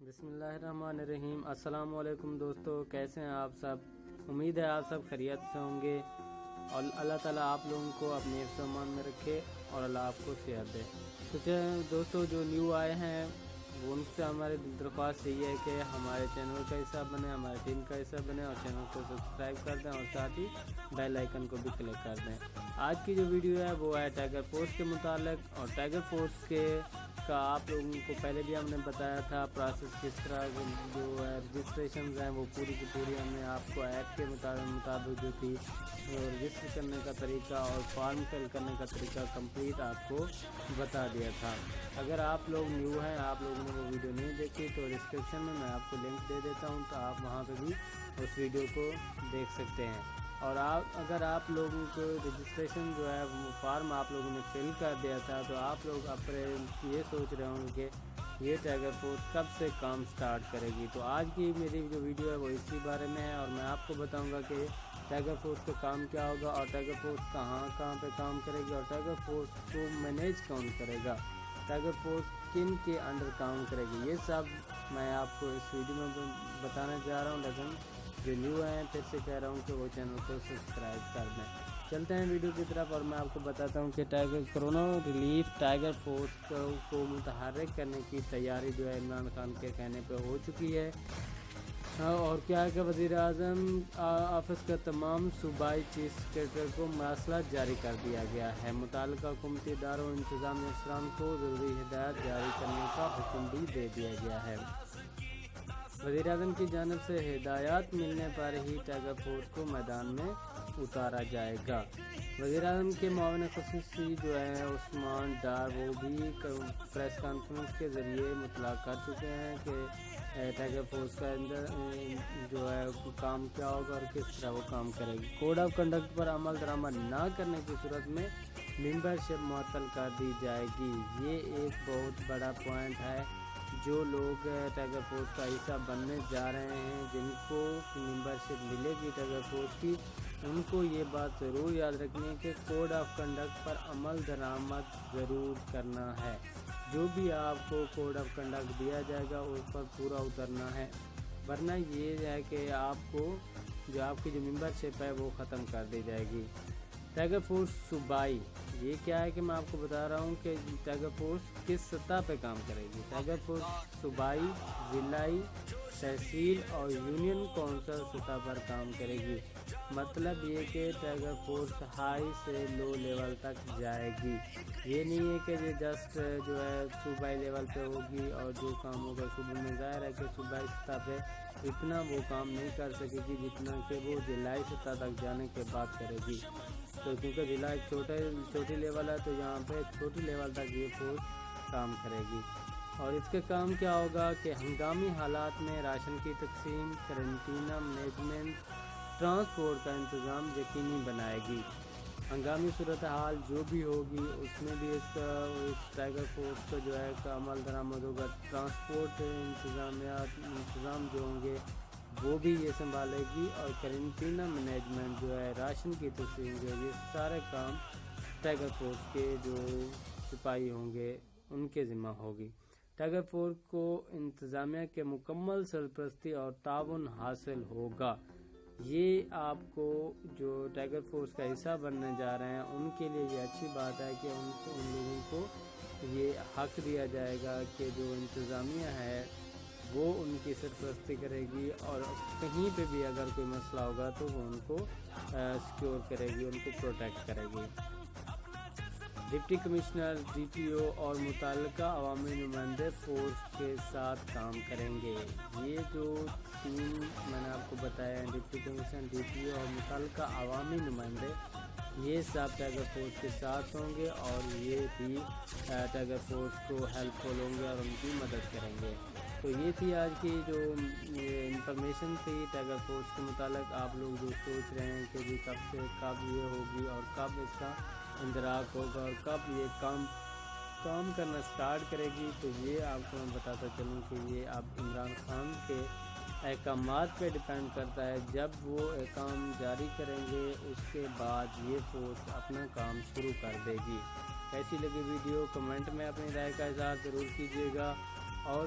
بسم اللہ الرحمن الرحیم۔ السلام علیکم دوستو، کیسے ہیں آپ سب؟ امید ہے آپ سب خیریت سے ہوں گے اور اللہ تعالیٰ آپ لوگوں کو اپنے حفظ و امان میں رکھے اور اللہ آپ کو صحت دے۔ تو دوستو جو نیو آئے ہیں ان سے ہماری درخواست یہی ہے کہ ہمارے چینل کا حصہ بنے، ہمارے ٹیم کا حصہ بنے اور چینل کو سبسکرائب کر دیں اور ساتھ ہی بیل آئیکن کو بھی کلک کر دیں۔ آج کی جو ویڈیو ہے وہ ہے ٹائیگر فورس کے متعلق، اور ٹائیگر فورس کا آپ لوگوں کو پہلے بھی ہم نے بتایا تھا پروسیس کس طرح جو ہے رجسٹریشنز ہیں وہ پوری کی پوری ہم نے آپ کو ایپ کے مطابق جو تھی رجسٹر کرنے کا طریقہ اور فارم فل کرنے کا طریقہ کمپلیٹ آپ کو بتا دیا تھا۔ اگر آپ لوگ نیو ہیں، آپ لوگوں نے وہ ویڈیو نہیں دیکھی تو ڈسکرپشن میں آپ کو لنک دے دیتا ہوں، تو آپ وہاں پہ بھی اس ویڈیو کو دیکھ سکتے ہیں۔ اور اگر آپ لوگوں کو رجسٹریشن جو ہے فارم آپ لوگوں نے فل کر دیا تھا تو آپ لوگ اپنے یہ سوچ رہے ہوں گے کہ یہ ٹائیگر فورس کب سے کام سٹارٹ کرے گی۔ تو آج کی میری جو ویڈیو ہے وہ اسی بارے میں ہے، اور میں آپ کو بتاؤں گا کہ ٹائیگر فورس کا کام کیا ہوگا اور ٹائیگر فورس کہاں پہ کام کرے گی اور ٹائیگر فورس کو مینیج کون کرے گا، ٹائیگر فورس کن کے انڈر کام کرے گی، یہ سب میں آپ کو اس ویڈیو میں بتانے جا رہا ہوں۔ لیکن جو نیو ہیں پھر سے کہہ رہا ہوں کہ وہ چینل کو سبسکرائب کر دیں۔ چلتے ہیں ویڈیو کی طرف، اور میں آپ کو بتاتا ہوں کہ کورونا ریلیف ٹائیگر فورس کو متحرک کرنے کی تیاری جو ہے عمران خان کے کہنے پہ ہو چکی ہے، اور کیا ہے کہ وزیر اعظم آفس کا تمام صوبائی چیف سیکرٹری کو مراسلات جاری کر دیا گیا ہے۔ متعلقہ حکومتی اداروں اور انتظامی افسران کو ضروری ہدایات جاری کرنے کا حکم بھی دے دیا گیا ہے۔ وزیر اعظم کی جانب سے ہدایات ملنے پر ہی ٹائیگر فورس کو میدان میں اتارا جائے گا۔ وزیر اعظم کے معاون خصوصی جو ہے عثمان ڈار وہ بھی پریس کانفرنس کے ذریعے مطلع کر چکے ہیں کہ ٹائیگر فورس کا اندر جو ہے کام کیا ہوگا اور کس طرح وہ کام کرے گی۔ کوڈ آف کنڈکٹ پر عمل درآمد نہ کرنے کی صورت میں ممبرشپ معطل کر دی جائے گی۔ یہ ایک بہت بڑا پوائنٹ ہے۔ جو لوگ ٹائیگر فورس کا حصہ بننے جا رہے ہیں، جن کو ممبرشپ ملے گی ٹائیگر فورس کی، ان کو یہ بات ضرور یاد رکھنی ہے کہ کوڈ آف کنڈکٹ پر عمل درآمد ضرور کرنا ہے۔ جو بھی آپ کو کوڈ آف کنڈکٹ دیا جائے گا اس پر پورا اترنا ہے، ورنہ یہ ہے کہ آپ کی جو ممبرشپ ہے وہ ختم کر دی جائے گی۔ ٹائیگر فورس صوبائی، یہ کیا ہے کہ میں آپ کو بتا رہا ہوں کہ ٹائیگر فورس کس سطح پہ کام کرے گی۔ ٹائیگر فورس صوبائی، ضلعی، تحصیل اور یونین کونسل سطح پر کام کرے گی۔ مطلب یہ کہ ٹائیگر فورس ہائی سے لو لیول تک جائے گی۔ یہ نہیں ہے کہ یہ جسٹ جو ہے صوبائی لیول پہ ہوگی اور جو کام ہوگا صوبے میں، ظاہر ہے کہ صوبائی سطح پہ اتنا وہ کام نہیں کر سکے گی جتنا کہ وہ ضلعی سطح تک جانے کے بعد کرے گی۔ تو کیونکہ ضلع ایک چھوٹی لیول ہے تو یہاں پہ چھوٹی لیول تک یہ فورس کام کرے گی۔ اور اس کے کام کیا ہوگا کہ ہنگامی حالات میں راشن کی تقسیم، قرنطینہ مینجمنٹ، ٹرانسپورٹ کا انتظام یقینی بنائے گی۔ ہنگامی صورتحال جو بھی ہوگی اس میں بھی اس ٹائیگر فورس کا جو ہے عمل درآمد ہوگا۔ ٹرانسپورٹ انتظام جو ہوں گے وہ بھی یہ سنبھالے گی، اور قرنطینہ مینجمنٹ جو ہے راشن کی تقسیم جو ہے یہ سارے کام ٹائیگر فورس کے جو سپاہی ہوں گے ان کے ذمہ ہوگی۔ ٹائیگر فورس کو انتظامیہ کے مکمل سرپرستی اور تعاون حاصل ہوگا۔ یہ آپ کو جو ٹائیگر فورس کا حصہ بننے جا رہے ہیں ان کے لیے یہ اچھی بات ہے کہ ان لوگوں کو یہ حق دیا جائے گا کہ جو انتظامیہ ہے وہ ان کی سرپرستی کرے گی، اور کہیں پہ بھی اگر کوئی مسئلہ ہوگا تو وہ ان کو سیکیور کرے گی، ان کو پروٹیکٹ کرے گی۔ ڈپٹی کمشنر، ڈی پی او اور متعلقہ عوامی نمائندے فورس کے ساتھ کام کریں گے۔ یہ جو تین میں نے آپ کو بتایا ہے، ڈپٹی کمشنر، ڈی پی او اور متعلقہ عوامی نمائندے، یہ سب ٹائیگر فورس کے ساتھ ہوں گے اور یہ بھی ٹائیگر فورس کو ہیلپ فل ہوں گے اور ان کی مدد کریں گے۔ تو یہ تھی آج کی جو انفارمیشن تھی ٹائیگر فورس کے متعلق۔ آپ لوگ جو سوچ رہے ہیں کہ جی کب سے کب یہ ہوگی اور کب اس کا اندراج ہوگا اور کب یہ کام کرنا سٹارٹ کرے گی، تو یہ آپ کو میں بتاتا چلوں کہ یہ اب عمران خان کے احکامات پہ ڈیپینڈ کرتا ہے۔ جب وہ احکام جاری کریں گے اس کے بعد یہ فورس اپنا کام شروع کر دے گی۔ کیسی لگی ویڈیو کمنٹ میں اپنی رائے کا اظہار ضرور کیجیے گا، اور